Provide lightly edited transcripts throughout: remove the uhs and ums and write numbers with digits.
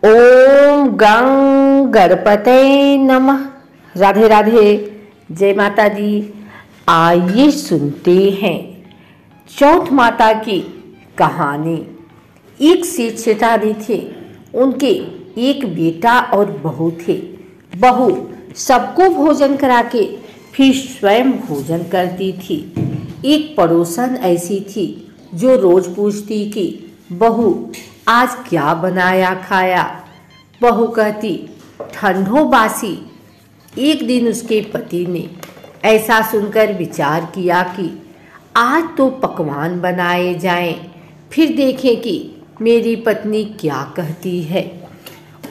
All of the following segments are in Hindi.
ओम गं गणपते नमः। राधे राधे, जय माता दी। आइए सुनते हैं चौथ माता की कहानी। एक सेठ सेठानी थे, उनके एक बेटा और बहू थे। बहू सबको भोजन करा के फिर स्वयं भोजन करती थी। एक पड़ोसन ऐसी थी जो रोज पूछती कि बहू आज क्या बनाया खाया। बहू कहती ठंडो बासी। एक दिन उसके पति ने ऐसा सुनकर विचार किया कि आज तो पकवान बनाए जाएं, फिर देखें कि मेरी पत्नी क्या कहती है।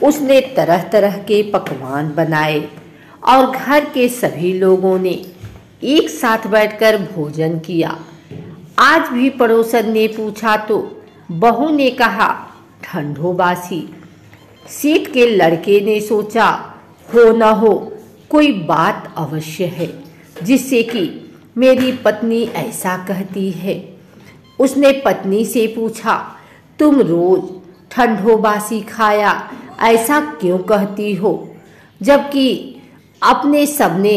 उसने तरह तरह के पकवान बनाए और घर के सभी लोगों ने एक साथ बैठकर भोजन किया। आज भी पड़ोसन ने पूछा तो बहू ने कहा ठंडो बासी। सेठ के लड़के ने सोचा हो न हो कोई बात अवश्य है जिससे कि मेरी पत्नी ऐसा कहती है। उसने पत्नी से पूछा तुम रोज ठंडो बासी खाया ऐसा क्यों कहती हो, जबकि अपने सबने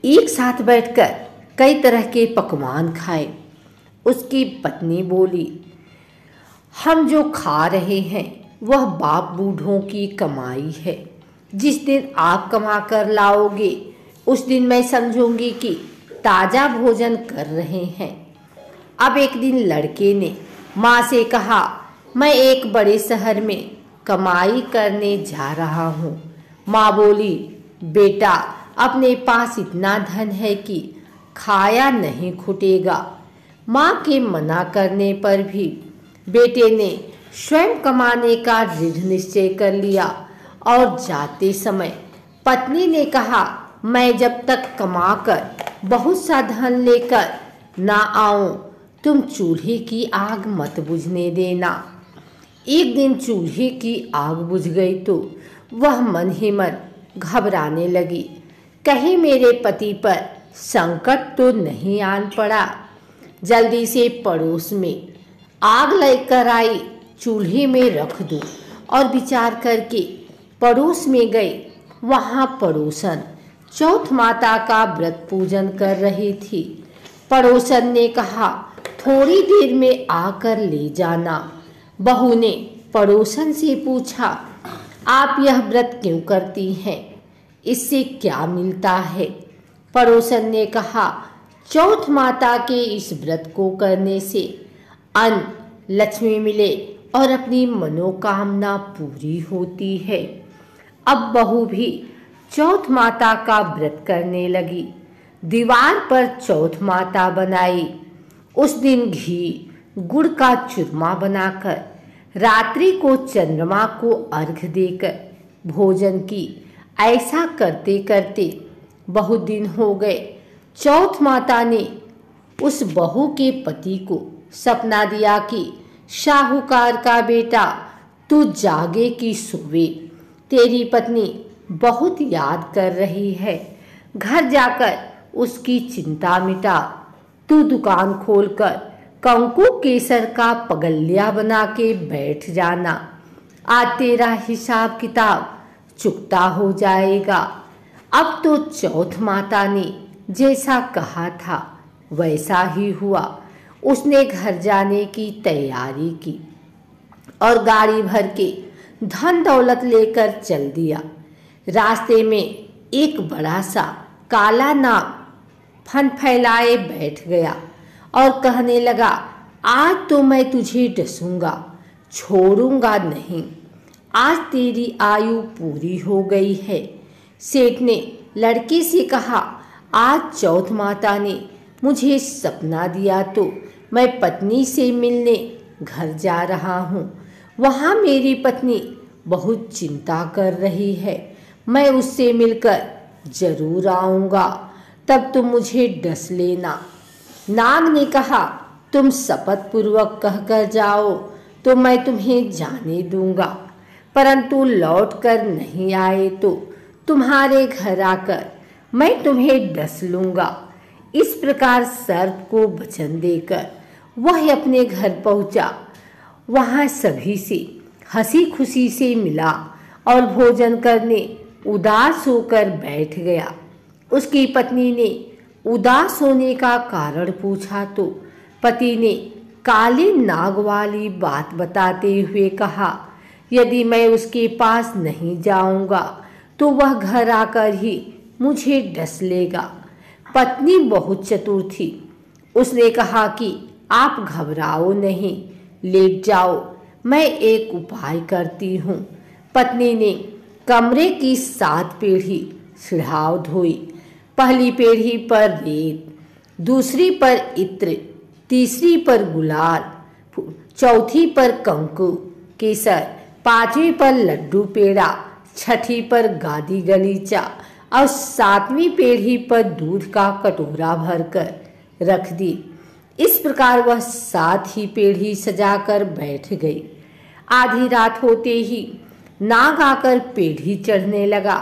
एक साथ बैठकर कई तरह के पकवान खाए। उसकी पत्नी बोली हम जो खा रहे हैं वह बाप बूढ़ों की कमाई है। जिस दिन आप कमा कर लाओगे उस दिन मैं समझूंगी कि ताज़ा भोजन कर रहे हैं। अब एक दिन लड़के ने माँ से कहा मैं एक बड़े शहर में कमाई करने जा रहा हूँ। माँ बोली बेटा अपने पास इतना धन है कि खाया नहीं खुटेगा। माँ के मना करने पर भी बेटे ने स्वयं कमाने का दृढ़ निश्चय कर लिया और जाते समय पत्नी ने कहा मैं जब तक कमाकर बहुत सा धन लेकर ना आऊं तुम चूल्हे की आग मत बुझने देना। एक दिन चूल्हे की आग बुझ गई तो वह मन ही मन घबराने लगी, कहीं मेरे पति पर संकट तो नहीं आन पड़ा। जल्दी से पड़ोस में आग लेकर आई, चूल्हे में रख दूं और विचार करके पड़ोस में गई। वहाँ पड़ोसन चौथ माता का व्रत पूजन कर रही थी। पड़ोसन ने कहा थोड़ी देर में आकर ले जाना। बहू ने पड़ोसन से पूछा आप यह व्रत क्यों करती हैं, इससे क्या मिलता है। पड़ोसन ने कहा चौथ माता के इस व्रत को करने से अन्न लक्ष्मी मिले और अपनी मनोकामना पूरी होती है। अब बहू भी चौथ माता का व्रत करने लगी। दीवार पर चौथ माता बनाई। उस दिन घी गुड़ का चूरमा बनाकर रात्रि को चंद्रमा को अर्घ देकर भोजन की। ऐसा करते करते बहुत दिन हो गए। चौथ माता ने उस बहू के पति को सपना दिया कि साहूकार का बेटा तू जागे कि सोवे, तेरी पत्नी बहुत याद कर रही है। घर जाकर उसकी चिंता मिटा। तू दुकान खोलकर कंकु केसर का पगलिया बना के बैठ जाना। आज तेरा हिसाब किताब चुकता हो जाएगा। अब तो चौथ माता ने जैसा कहा था वैसा ही हुआ। उसने घर जाने की तैयारी की और गाड़ी भर के धन दौलत लेकर चल दिया। रास्ते में एक बड़ा सा काला नाग फन फैलाए बैठ गया और कहने लगा आज तो मैं तुझे डसूंगा, छोड़ूंगा नहीं। आज तेरी आयु पूरी हो गई है। सेठ ने लड़के से कहा आज चौथ माता ने मुझे सपना दिया तो मैं पत्नी से मिलने घर जा रहा हूँ। वहाँ मेरी पत्नी बहुत चिंता कर रही है। मैं उससे मिलकर जरूर आऊँगा, तब तुम मुझे डस लेना। नाग ने कहा तुम शपथ पूर्वक कहकर जाओ तो मैं तुम्हें जाने दूंगा, परंतु लौट कर नहीं आए तो तुम्हारे घर आकर मैं तुम्हें डस लूँगा। इस प्रकार सर्प को वचन देकर वह अपने घर पहुंचा। वहां सभी से हंसी खुशी से मिला और भोजन करने उदास होकर बैठ गया। उसकी पत्नी ने उदास होने का कारण पूछा तो पति ने काले नाग वाली बात बताते हुए कहा, यदि मैं उसके पास नहीं जाऊंगा तो वह घर आकर ही मुझे डस लेगा। पत्नी बहुत चतुर थी। उसने कहा कि आप घबराओ नहीं, लेट जाओ, मैं एक उपाय करती हूँ। पत्नी ने कमरे की 7 पीढ़ी सिढ़ाव धोई। पहली पीढ़ी पर रेत, दूसरी पर इत्र, तीसरी पर गुलाल, चौथी पर कंकु केसर, 5वीं पर लड्डू पेड़ा, 6ठी पर गादी गलीचा और 7वीं पीढ़ी पर दूध का कटोरा भरकर रख दी। इस प्रकार वह 7 ही पीढ़ी सजाकर बैठ गई। आधी रात होते ही नाग आकर पीढ़ी चढ़ने लगा।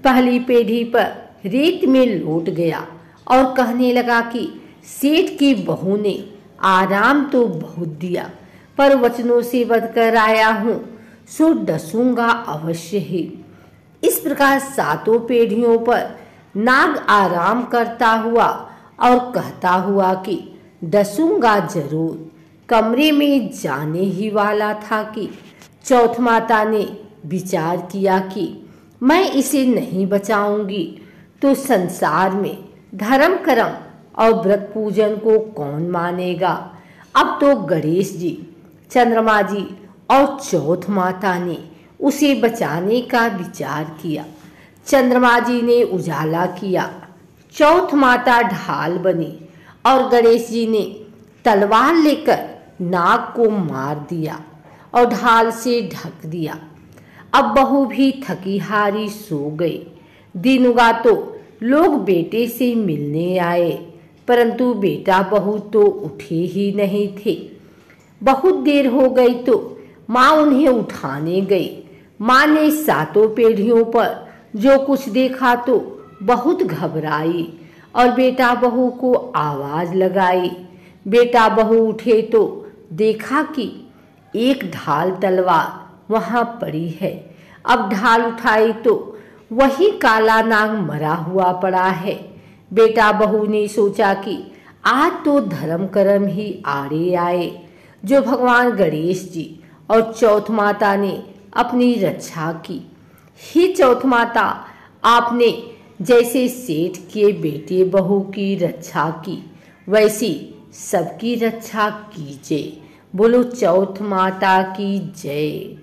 पहली पीढ़ी पर रेत में लौट गया और कहने लगा कि सेठ की बहू ने आराम तो बहुत दिया, पर वचनों से बदकर आया हूँ, सो डसूंगा अवश्य ही। इस प्रकार 7 पीढ़ियों पर नाग आराम करता हुआ और कहता हुआ कि डसूंगा जरूर कमरे में जाने ही वाला था कि चौथ माता ने विचार किया कि मैं इसे नहीं बचाऊंगी तो संसार में धर्म कर्म और व्रत पूजन को कौन मानेगा। अब तो गणेश जी, चंद्रमा जी और चौथ माता ने उसे बचाने का विचार किया। चंद्रमा जी ने उजाला किया, चौथ माता ढाल बनी और गणेश जी ने तलवार लेकर नाग को मार दिया और ढाल से ढक दिया। अब बहू भी थकी हारी सो गई। दिन उगा तो लोग बेटे से मिलने आए, परंतु बेटा बहू तो उठे ही नहीं थे। बहुत देर हो गई तो माँ उन्हें उठाने गई। माँ ने 7 पीढ़ियों पर जो कुछ देखा तो बहुत घबराई और बेटा बहू को आवाज लगाई। बेटा बहू उठे तो देखा कि एक ढाल तलवार वहां पड़ी है। अब ढाल उठाई तो वही काला नाग मरा हुआ पड़ा है। बेटा बहू ने सोचा कि आज तो धर्म कर्म ही आड़े आए, जो भगवान गणेश जी और चौथ माता ने अपनी रक्षा की। हे चौथ माता, आपने जैसे सेठ के बेटे बहू की रक्षा की, वैसी सबकी रक्षा कीजिए। बोलो चौथ माता की जय।